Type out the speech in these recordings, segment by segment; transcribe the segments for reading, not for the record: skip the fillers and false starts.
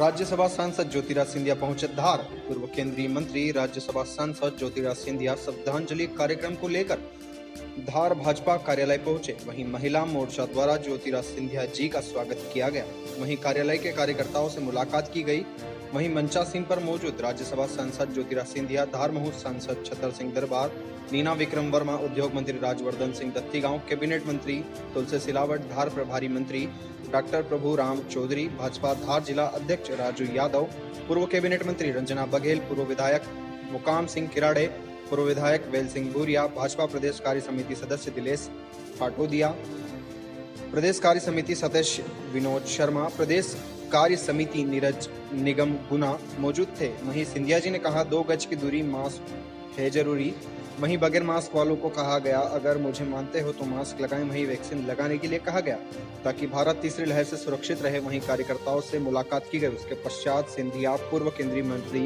राज्यसभा सांसद ज्योतिराज सिंधिया पहुंचे धार। पूर्व केंद्रीय मंत्री राज्यसभा सांसद ज्योतिराज सिंधिया श्रद्धांजलि कार्यक्रम को लेकर धार भाजपा कार्यालय पहुंचे। वहीं महिला मोर्चा द्वारा ज्योतिराज सिंधिया जी का स्वागत किया गया। वहीं कार्यालय के कार्यकर्ताओं से मुलाकात की गई। वहीं मंचासीन पर मौजूद राज्यसभा सांसद ज्योतिराज सिंधिया, धार महू सांसद छतर सिंह दरबार, नीना विक्रम वर्मा, उद्योग मंत्री राजवर्धन सिंह दत्तीगांव, कैबिनेट मंत्री तुलसी सिलावट, धार प्रभारी मंत्री डॉक्टर प्रभु राम चौधरी, भाजपा धार जिला अध्यक्ष राजू यादव, पूर्व कैबिनेट मंत्री रंजना बघेल, पूर्व विधायक मुकाम सिंह किराड़े, पूर्व विधायक वेल सिंह भूरिया, भाजपा प्रदेश कार्य समिति सदस्य दिलेश पाटोदिया, प्रदेश कार्य समिति सदस्य विनोद शर्मा, प्रदेश कार्य समिति नीरज निगम गुना मौजूद थे। वहीं सिंधिया जी ने कहा 2 गज की दूरी, मास्क है जरूरी। वहीं बगैर मास्क वालों को कहा गया अगर मुझे मानते हो तो मास्क लगाएं। वहीं वैक्सीन लगाने के लिए कहा गया ताकि भारत तीसरी लहर से सुरक्षित रहे। वहीं कार्यकर्ताओं से मुलाकात की गई। उसके पश्चात सिंधिया पूर्व केंद्रीय मंत्री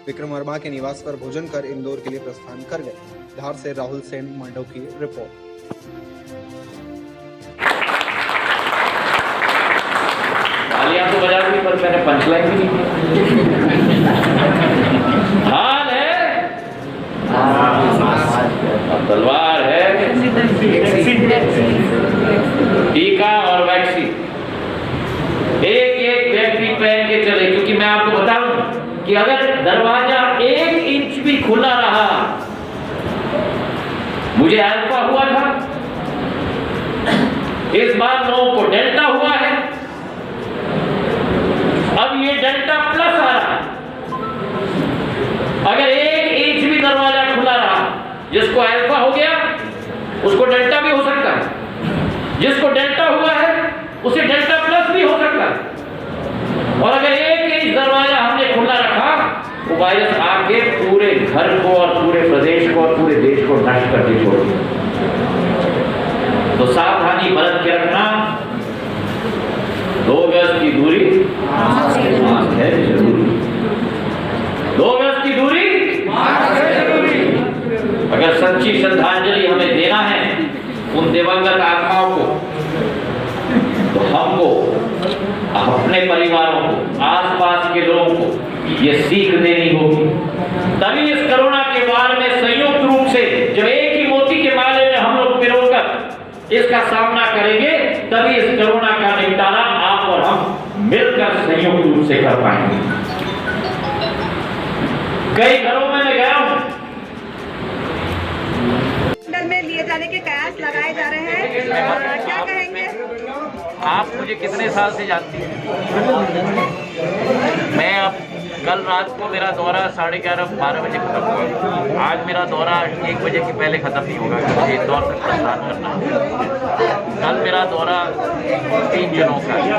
विक्रम वर्मा के निवास पर भोजन कर इंदौर के लिए प्रस्थान कर गए। धार से राहुल सेन मांडव की रिपोर्ट। तो बजा दी पर मैंने पंचलाइन भी नहीं हाल है अब तलवार है टीका और वैक्सीन। एक एक व्यक्ति पहन के चले, क्योंकि मैं आपको बताऊं कि अगर दरवाजा 1 इंच भी खुला रहा, मुझे अल्फा हुआ था, इस बार लोगों को डेल्टा हुआ है, अब ये डेल्टा प्लस आ रहा है। अगर 1 इंच भी दरवाजा खुला रहा, जिसको अल्फा हो गया उसको डेल्टा भी हो सकता है, जिसको डेल्टा हुआ है उसे डेल्टा प्लस भी हो सकता है। और अगर 1 इंच दरवाजा हमने खुला रखा, वो वायरस आके पूरे घर को और पूरे प्रदेश को और पूरे देश को नष्ट करके छोड़ दिया। तो सावधानी बरत के रखना, 2 गज की दूरी, मास्क है जरूरी। 2 गज की दूरी, मास्क है जरूरी। अगर सच्ची श्रद्धांजलि हमें देना है उन दिवंगत आत्माओं को, तो हमको, अपने परिवारों को, आसपास के लोगों को ये सीख देनी होगी। तभी इस कोरोना के वार में संयुक्त रूप से, जब एक ही मोती के माले में हम लोग पिरोकर इसका सामना करेंगे, तभी इस कोरोना का निपटारा आप और हम मिलकर संयुक्त रूप से कर पाएंगे। कई घरों में मैं गया हूं, में लिए जाने के कयास लगाए जा रहे हैं, क्या कहेंगे? आप मुझे कितने साल से जानती हैं? मैं अब कल रात को मेरा दौरा 11:30-12 बजे खत्म हुआ। आज मेरा दौरा 1 बजे के पहले खत्म नहीं होगा, मुझे इंदौर तक प्रस्थान करना है। कल मेरा दौरा 3 जनों का है।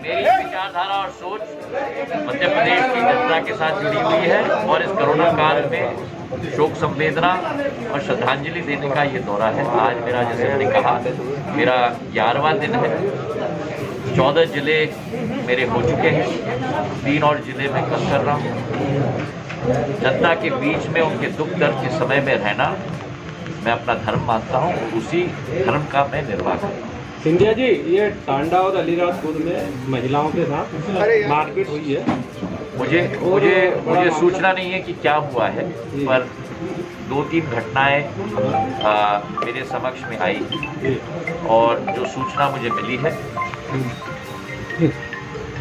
मेरी विचारधारा और सोच मध्य प्रदेश की जनता के साथ जुड़ी हुई है और इस कोरोना काल में शोक संवेदना और श्रद्धांजलि देने का ये दौरा है। आज मेरा, जैसे मैंने कहा, मेरा 11वां दिन है। 14 जिले मेरे हो चुके हैं, 3 और जिले में कल कर रहा हूँ। जनता के बीच में उनके दुख दर्द के समय में रहना मैं अपना धर्म मानता हूँ, उसी धर्म का मैं निर्वाह करता हूँ। सिंधिया जी, ये टांडा और अलीराजपुर में महिलाओं के साथ मारपीट हुई है। मुझे सूचना नहीं है कि क्या हुआ है, पर 2-3 घटनाएं मेरे समक्ष में आई और जो सूचना मुझे मिली है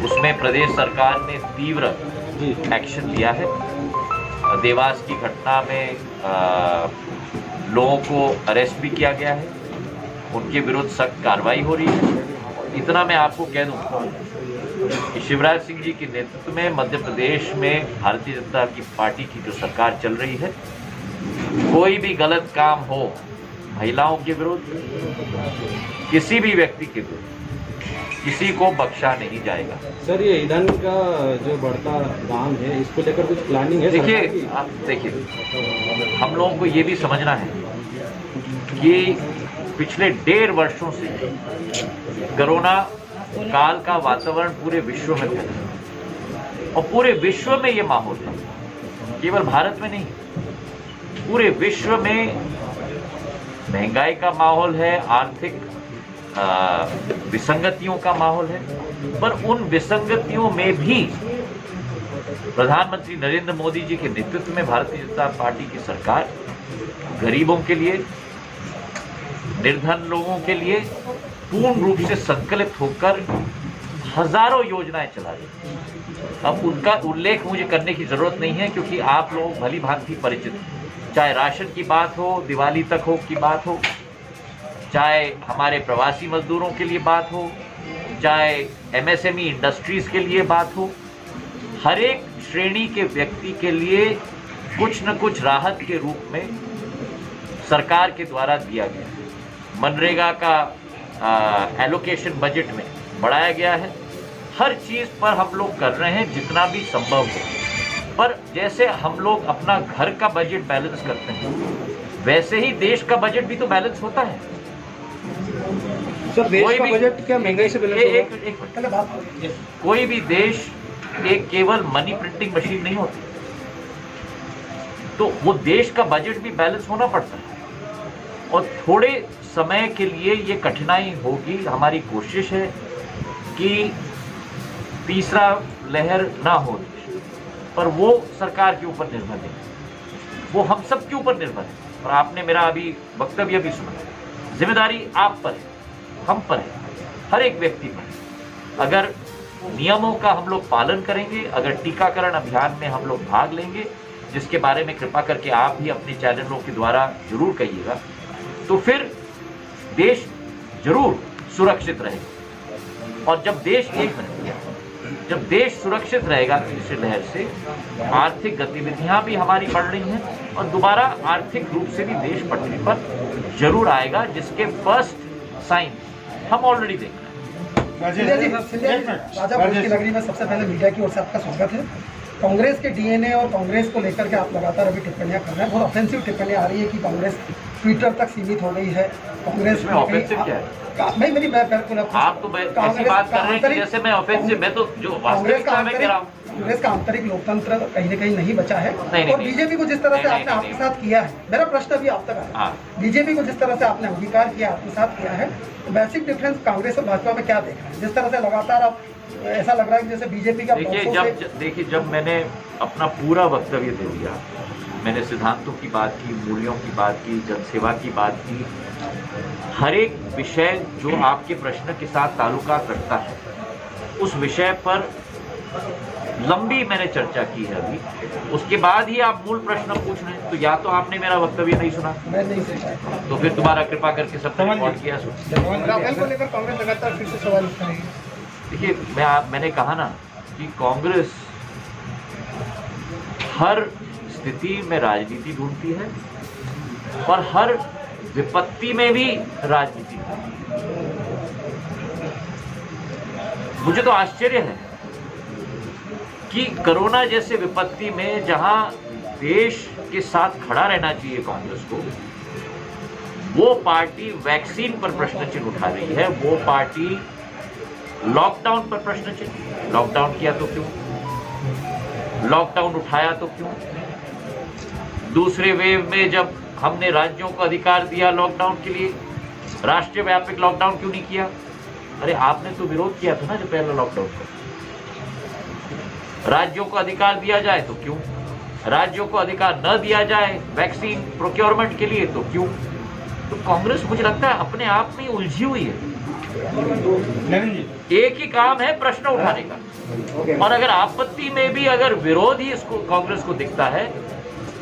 उसमें प्रदेश सरकार ने तीव्र एक्शन लिया है। देवास की घटना में लोगों को अरेस्ट भी किया गया है, उनके विरुद्ध सख्त कार्रवाई हो रही है। इतना मैं आपको कह दूं कि शिवराज सिंह जी के नेतृत्व में मध्य प्रदेश में भारतीय जनता पार्टी की जो सरकार चल रही है, कोई भी गलत काम हो महिलाओं के विरुद्ध, किसी भी व्यक्ति के विरुद्ध, किसी को बख्शा नहीं जाएगा। सर, ये ईंधन का जो बढ़ता दाम है, इसको लेकर कुछ प्लानिंग है? देखिए, आप देखिए, हम लोगों को ये भी समझना है कि पिछले 1.5 वर्षों से कोरोना काल का वातावरण पूरे विश्व में फैला और पूरे विश्व में ये माहौल था, केवल भारत में नहीं, पूरे विश्व में महंगाई का माहौल है, आर्थिक विसंगतियों का माहौल है, पर उन विसंगतियों में भी प्रधानमंत्री नरेंद्र मोदी जी के नेतृत्व में भारतीय जनता पार्टी की सरकार गरीबों के लिए, निर्धन लोगों के लिए पूर्ण रूप से संकलित होकर हजारों योजनाएं चला रही है। अब उनका उल्लेख मुझे करने की जरूरत नहीं है, क्योंकि आप लोग भली भांति परिचित हैं। चाहे राशन की बात हो, दिवाली तक हो की बात हो, चाहे हमारे प्रवासी मजदूरों के लिए बात हो, चाहे एमएसएमई इंडस्ट्रीज के लिए बात हो, हर एक श्रेणी के व्यक्ति के लिए कुछ न कुछ राहत के रूप में सरकार के द्वारा दिया गया है। मनरेगा का एलोकेशन बजट में बढ़ाया गया है। हर चीज़ पर हम लोग कर रहे हैं जितना भी संभव हो, पर जैसे हम लोग अपना घर का बजट बैलेंस करते हैं, वैसे ही देश का बजट भी तो बैलेंस होता है। सर, देश का बजट क्या महंगाई से बैलेंस होगा? कोई भी देश एक केवल मनी प्रिंटिंग मशीन नहीं होती, तो वो देश का बजट भी बैलेंस होना पड़ता है। और थोड़े समय के लिए ये कठिनाई होगी। हमारी कोशिश है कि तीसरा लहर ना हो, पर वो सरकार के ऊपर निर्भर है, वो हम सब के ऊपर निर्भर है। और आपने मेरा अभी वक्तव्य भी सुना। जिम्मेदारी आप पर है, हम पर है, हर एक व्यक्ति पर है। अगर नियमों का हम लोग पालन करेंगे, अगर टीकाकरण अभियान में हम लोग भाग लेंगे, जिसके बारे में कृपा करके आप भी अपने चैनलों के द्वारा जरूर कहिएगा, तो फिर देश जरूर सुरक्षित रहेगा। और जब देश सुरक्षित रहेगा तीसरी लहर से, आर्थिक गतिविधियां भी हमारी बढ़ रही हैं और दोबारा आर्थिक रूप से भी देश पटरी पर जरूर आएगा, जिसके फर्स्ट साइन हम ऑलरेडी देख रहे हैं। राजा भोज की नगरी में सबसे पहले मीडिया की ओर से आपका स्वागत है। कांग्रेस के डीएनए और कांग्रेस को लेकर के आप लगातार अभी टिप्पणियां कर रहे हैं। बहुत ऑफेंसिव टिप्पणियां आ रही है कि कांग्रेस ट्विटर तक सीमित हो गई है। कांग्रेस में ऑफेंसिव क्या है? नहीं, मेरी बिल्कुल आप तो ऐसी बात कर रहे हैं कि जैसे मैं ऑफेंसिव, मैं तो जो वास्तविकता में कह रहा हूं, कांग्रेस का आंतरिक लोकतंत्र कहीं न कहीं नहीं बचा है। नहीं, और बीजेपी को जिस तरह से आपने आपके साथ किया है, मेरा प्रश्न भी आप तक आया, बीजेपी को जिस तरह से आपने अंगीकार किया, आपके साथ किया है, बेसिक डिफरेंस कांग्रेस और भाजपा में क्या देख रहे हैं? जिस तरह से लगातार आप, ऐसा लग रहा है कि जैसे बीजेपी का देखिए, जब मैंने अपना पूरा वक्तव्य दे दिया, मैंने सिद्धांतों की बात की, मूल्यों की बात की, जनसेवा की बात की, हर एक विषय जो आपके प्रश्न के साथ ताल्लुकात रखता है, उस विषय पर लंबी मैंने चर्चा की है अभी। उसके बाद ही आप मूल प्रश्न पूछ रहे हैं, तो या तो आपने मेरा वक्तव्य नहीं सुना, मैं नहीं सुना, तो फिर दोबारा कृपा करके सबने रिकॉर्ड किया। राफेल को लेकर कांग्रेस लगातार फिर से सवाल उठा रही है। देखिए, मैंने कहा ना कि कांग्रेस हर स्थिति में राजनीति ढूंढती है और हर विपत्ति में भी राजनीति ढूंढती है। मुझे तो आश्चर्य है कि कोरोना जैसे विपत्ति में जहां देश के साथ खड़ा रहना चाहिए कांग्रेस को, वो पार्टी वैक्सीन पर प्रश्न चिन्ह उठा रही है, वो पार्टी लॉकडाउन पर प्रश्न चिन्ह, लॉकडाउन किया तो क्यों, लॉकडाउन उठाया तो क्यों, दूसरे वेव में जब हमने राज्यों को अधिकार दिया लॉकडाउन के लिए, राष्ट्रीय व्यापक लॉकडाउन क्यों नहीं किया? अरे आपने तो विरोध किया था ना जब पहला लॉकडाउन का। राज्यों को अधिकार दिया जाए तो क्यों, राज्यों को अधिकार न दिया जाए वैक्सीन प्रोक्योरमेंट के लिए तो क्यों? तो कांग्रेस मुझे लगता है अपने आप में उलझी हुई है। एक ही काम है प्रश्न उठाने का, और अगर आपत्ति में भी अगर विरोध ही इसको कांग्रेस को दिखता है,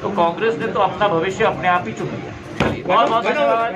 तो कांग्रेस ने तो अपना भविष्य अपने आप ही चुन लिया। चलिए, बहुत बहुत धन्यवाद।